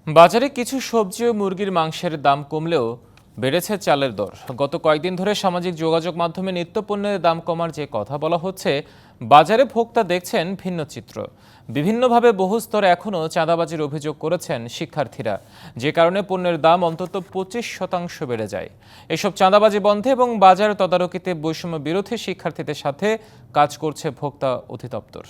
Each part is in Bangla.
বাজারে কিছু সবজি ও মুরগির মাংসের দাম কমলেও বেড়েছে চালের দর। গত কয়েকদিন ধরে সামাজিক যোগাযোগ মাধ্যমে নিত্যপণ্যের দাম কমার যে কথা বলা হচ্ছে, বাজারে ভোক্তা দেখছেন ভিন্ন চিত্র। বিভিন্নভাবে বহু স্তরে এখনও চাঁদাবাজির অভিযোগ করেছেন শিক্ষার্থীরা, যে কারণে পণ্যের দাম অন্তত 25% বেড়ে যায়। এসব চাঁদাবাজি বন্ধে এবং বাজার তদারকিতে বৈষম্য বিরোধী শিক্ষার্থীদের সাথে কাজ করছে ভোক্তা অধিদপ্তর।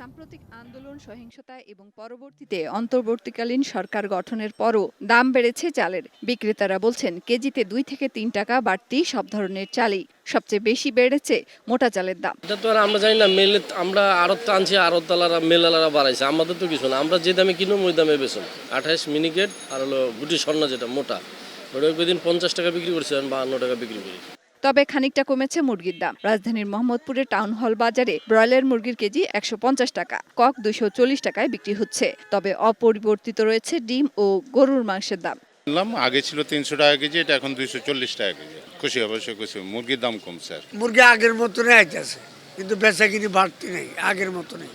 সাম্প্রতিক আন্দোলন, সহিংসতা এবং পরবর্তীতে অন্তর্বর্তীকালীন সরকার গঠনের পরও দাম বেড়েছে চালের। বিক্রেতারা বলছেন কেজিতে 2 থেকে 3 টাকা বাড়তি সব ধরনের চালই। সবচেয়ে বেশি বেড়েছে মোটা চালের দাম। এটা তো আর আমরা জানি না, মেলে আমরা আড়ত আনছি, আড়তদালারা মেলালারা বাড়াইছে, আমাদের তো কিছু না। আমরা যে দামে কিনুম ওই দামে বেচুন। 28 মিনিকেট আর হলো গুটি স্বর্ণ যেটা মোটা, ওটা ওইদিন 50 টাকা বিক্রি করছি, 52 টাকা বিক্রি করি। তবে খানিকটা কমেছে মুরগির দাম। রাজধানীর মোহাম্মদপুরের টাউন হল বাজারে ব্রয়লার মুরগির কেজি 150 টাকা, কক 240 টাকায় বিক্রি হচ্ছে। তবে অপরিবর্তিত রয়েছে ডিম ও গরুর মাংসের দাম। আগে ছিল 300 টাকা কেজি, এটা এখন 240 টাকা কেজি। খুশি অবশ্যই খুশি, মুরগির দাম কমছে। মুরগি আগের মতনই আইতেছে, কিন্তু বেচাকিনি বাড়তি নেই, আগের মতো নেই।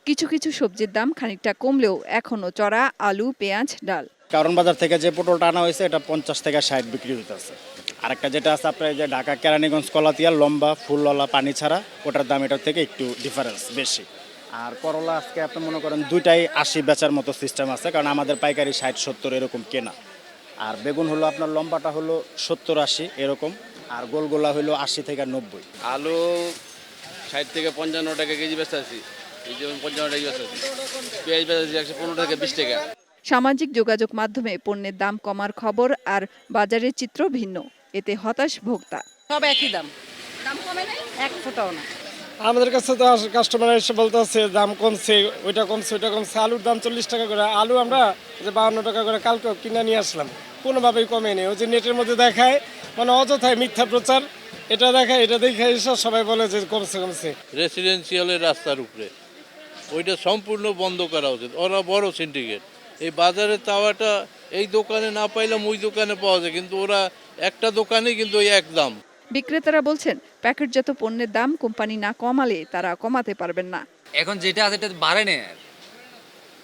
কিছু কিছু সবজির দাম খানিকটা কমলেও এখনো চড়া আলু, পেঁয়াজ, ডাল। কারণ বাজার থেকে যে পটলটা আনা হয়েছে এটা 50 থেকে 60 বিক্রি হইতেছে। আরেকটা যেটা আছে আপনার যে ঢাকা কেরানীগঞ্জ কলাতিয়া লম্বা ফুলওয়ালা পানি ছাড়া, ওটার দাম এটার থেকে একটু ডিফারেন্স বেশি। আর করলা আজকে আপনি মনে করেন দুইটাই 80 বেচার মতো সিস্টেম আছে, কারণ আমাদের পাইকারি 60-70 এরকম কেনা। আর বেগুন হলো আপনার লম্বাটা হলো 70-80 এরকম, আর গোলগোলা হলো 80 থেকে 90। আলু 60 থেকে 55 টাকা কেজি বেচতেছি, এই যে 55 টাকা বেচতেছি। পেঁয়াজ বেচতেছি 115 থেকে 20 টাকা। সামাজিক যোগাযোগ মাধ্যমে পণ্যের দাম কমার খবর আর বাজারের চিত্র ভিন্ন। এতে হতাশ ভোক্তা। সব একই দাম, দাম কমে নাই এক ফোঁটাও না। আমাদের কাছে তো কাস্টমার এসে বলতেছে দাম কমছে, ওইটা কমছে, ওইটা কমছে। আলুর দাম 40 টাকা করে, আলু আমরা যে 52 টাকা করে কালকে কিনে নিয়ে আসলাম, কোনোভাবেই কমে নেই। ওই যে নেটের মধ্যে দেখায়, মানে অযথায় মিথ্যা প্রচার, এটা দেখায়, এটা দেখে এসে সবাই বলে যে কমছে কমছে। রেসিডেন্সিয়ালের রাস্তার উপরে ওইটা সম্পূর্ণ বন্ধ করা উচিত। ওরা বড় সিন্ডিকেট। এই বাজারের তাওয়াটা এই দোকানে না পাইলাম ওই দোকানে পাওয়া যায়, কিন্তু ওরা একটা দোকানে কিন্তু ওই এক দাম। বিক্রেতারা বলছেন প্যাকেটজাত পণ্যের দাম কোম্পানি না কমালে তারা কমাতে পারবেন না। এখন যেটা আছে এটা বাড়ে নেই, আর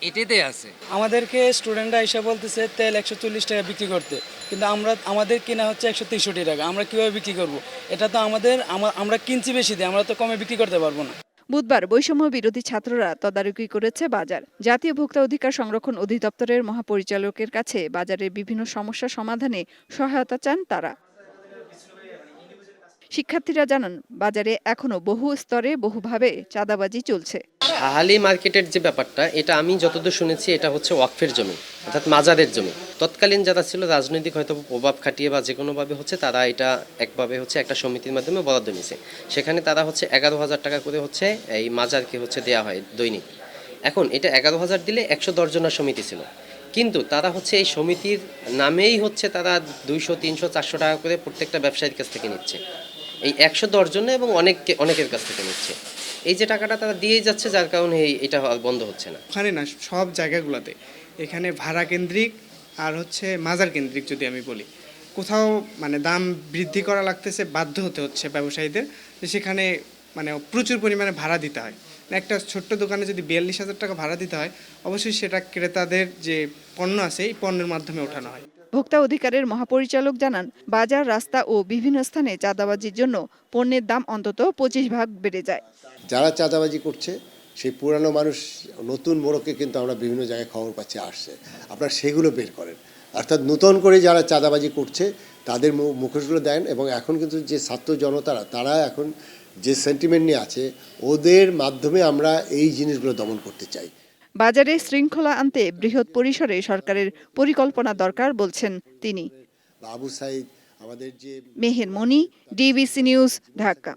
এটাতে আছে। আমাদেরকে স্টুডেন্টরা এসে বলতেছে তেল 140 টাকা বিক্রি করতে, কিন্তু আমাদের কেনা হচ্ছে 163 টাকা। আমরা কিভাবে বিক্রি করব? এটা তো আমরা কিনছি বেশি দিয়ে, আমরা তো কমে বিক্রি করতে পারবো না। বুধবার বৈষম্য বিরোধী ছাত্ররা তদারকি করেছে বাজার। জাতীয় ভোক্তা অধিকার সংরক্ষণ অধিদপ্তরের মহাপরিচালকের কাছে বাজারের বিভিন্ন সমস্যা সমাধানে সহায়তা চান তারা। শিক্ষার্থীরা জানান বাজারে এখনো বহু স্তরে বহুভাবে চাঁদাবাজি চলছে। হালি মার্কেটের যে ব্যাপারটা, এটা আমি যতদূর শুনেছি এটা হচ্ছে ওয়াকফের জমি, অর্থাৎ মাজারের জমি। তৎকালীন যারা ছিল রাজনৈতিক হয়তো প্রভাব খাটিয়ে বা যে কোনোভাবে হচ্ছে তারা এটা একভাবে হচ্ছে একটা সমিতির মাধ্যমে বরাদ্দ নিয়েছে। সেখানে তারা হচ্ছে 11,000 টাকা করে হচ্ছে এই মাজারকে হচ্ছে দেওয়া হয় দৈনিক। এখন এটা 11,000 দিলে 110 জনের সমিতি ছিল, কিন্তু তারা হচ্ছে এই সমিতির নামেই হচ্ছে তারা 200, 300, 400 টাকা করে প্রত্যেকটা ব্যবসায়ীর কাছ থেকে নিচ্ছে, এই 110 জন এবং অনেকের কাছ থেকে নিচ্ছে। এই যে টাকাটা তারা দিয়েই যাচ্ছে, যার কারণে এটা বন্ধ হচ্ছে না। ওখানে না, সব জায়গাগুলোতে এখানে ভাড়া কেন্দ্রিক আর হচ্ছে মাজার কেন্দ্রিক। যদি আমি বলি কোথাও মানে দাম বৃদ্ধি করা লাগতেছে, বাধ্য হতে হচ্ছে ব্যবসায়ীদের, সেখানে মানে প্রচুর পরিমাণে ভাড়া দিতে হয়। একটা ছোট্ট দোকানে যদি 42,000 টাকা ভাড়া দিতে হয়, অবশ্যই সেটা ক্রেতাদের যে পণ্য আছে এই পণ্যের মাধ্যমে ওঠানো হয়। ভোক্তা অধিকারের মহাপরিচালক জানান বাজার, রাস্তা ও বিভিন্ন স্থানে চাঁদাবাজির জন্য পণ্যের দাম অন্তত 25% বেড়ে যায়। যারা চাঁদাবাজি করছে সেই পুরানো মানুষ, নতুন মোড়কে কিন্তু আমরা বিভিন্ন জায়গায় খবর পাচ্ছি আসছে, আপনারা সেগুলো বের করেন। অর্থাৎ নতুন করে যারা চাঁদাবাজি করছে তাদের মুখোশগুলো দেন, এবং এখন কিন্তু যে ছাত্র জনতারা তারা এখন যে সেন্টিমেন্ট নিয়ে আছে, ওদের মাধ্যমে আমরা এই জিনিসগুলো দমন করতে চাই। বাজারে শৃঙ্খলা আনতে বৃহৎ পরিসরে সরকারের পরিকল্পনা দরকার বলছেন তিনি। আবু সাইদ আমাদের যে মেহের মনি, ডিবিসি নিউজ, ঢাকা।